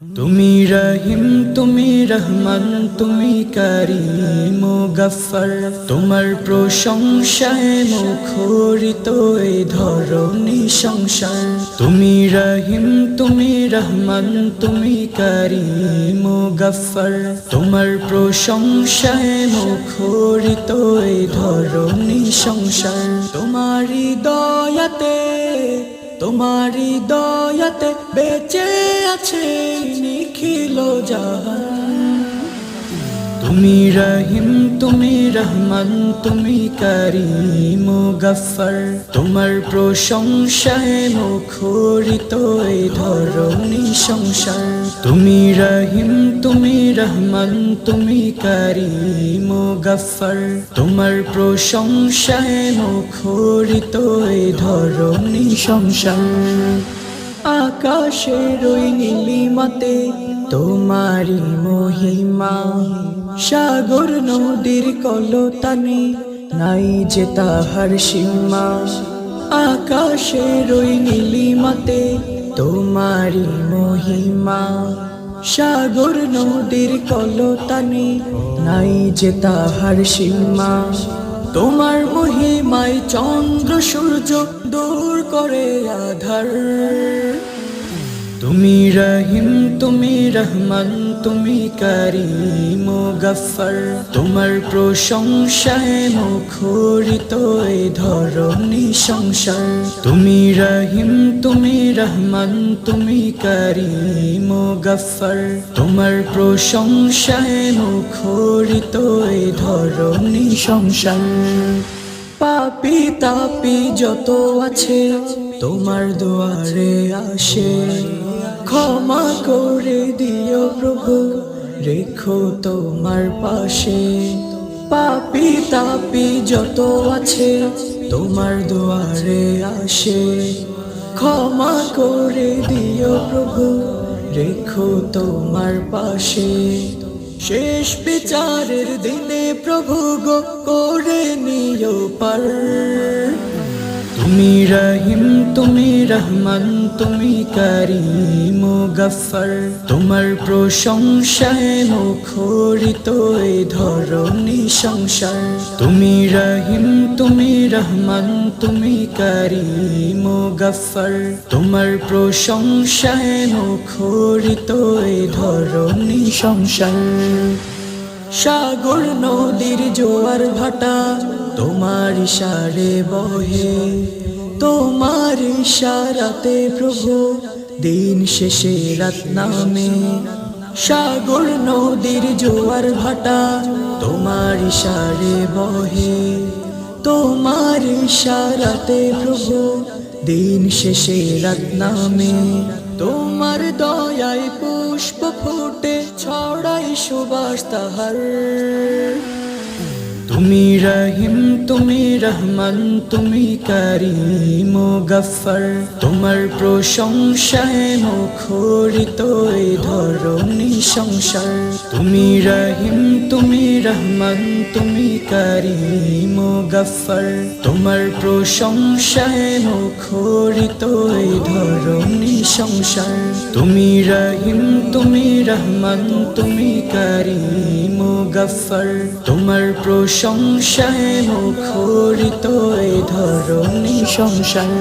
তুমি রহিম, তুমি রহমান, তুমি কারীম ও গফফার। তোমার প্রশংসায় মুখরিত এই ধরণী সংসার। তুমি রহিম, তুমি রহমান, তুমি কারীম ও গফফার। তোমার প্রশংসায় মুখরিত এই ধরণী সংসার। তোমারি দয়াতে, তোমারি দয়াতে বেঁচে আছে নিখিল জাহান। তুমি রহিম, তুমি রহমান, তুমি কারীম ও গফফার। তোমার প্রশংসায় মুখরিত এই ধরণী সংসার। তুমি রহিম, তুমি রহমান, তুমি কারীম ও গফফার। তোমার প্রশংসায় মুখরিত এই ধরণী সংসার। আকাশের ওই নীলিমাতে তোমারি মহিমা, সাগর নদীর কলতানে নাই যে তাহার সীমা। আকাশের ওই নীলিমাতে তোমারি মহিমা, সাগর নদীর কলতানে নাই যে তাহার সীমা। তোমার মহিমায় চন্দ্র সূর্য দূর করে আধার। তুমি রহিম, তুমি রহমান, তুমি কারীম ও গফফার। তোমার প্রশংসায় মুখরিত এই ধরণী সংসার। তুমি রহিম, তুমি রহমান, তুমি কারীম ও গফফার। তোমার প্রশংসায় মুখরিত এই ধরণী সংসার। পাপী তাপী যত আছে তোমার দুয়ারে আসে, ক্ষমা করে দিও প্রভু, রেখো তোমার পাশে। পাপী তাপী যত আছে তোমার দুয়ারে আসে, ক্ষমা করে দিও প্রভু, রেখো তোমার পাশে। শেষ বিচারের দিনে প্রভু গো করে নিও পার। তুমি রহিম, তুমি রহমান, তুমি কারীম ও গফফার। তোমার প্রশংসায় মুখরিত এই ধরণী সংসার। তুমি রহিম, তুমি রহমান, তুমি কারীম ও গফফার। তোমার প্রশংসায় মুখরিত এই ধরণী সংসার। সাগর নদীর জোয়ার ভাটা তোমার ইশারে বহে, তোমার ইশারাতে প্রভু দিন শেষে রাত নামে। সাগর নদীর জোয়ার ভাটা তোমার ইশারে বহে, তোমার ইশারাতে প্রভু দিন শেষে রাত নামে। তোমার দয়ায় পুষ্প ফুটে ছড়াই সুবাস তাহার। তুমি রহিম, তুমি রহমান, তুমি কারীম ও গফফার। তোমার প্রশংসায় মুখরিত এই ধরণী সংসার। তুমি রহিম, তুমি রহমান, তুমি কারীম ও গফফার। তোমার প্রশংসায় মুখরিত এই ধরণী সংসার। তুমি রহিম, তুমি রহমান, তুমি কারীম ও গফফার। তোমার প্রশংসায় মুখরিত এই ধরণী সংসার।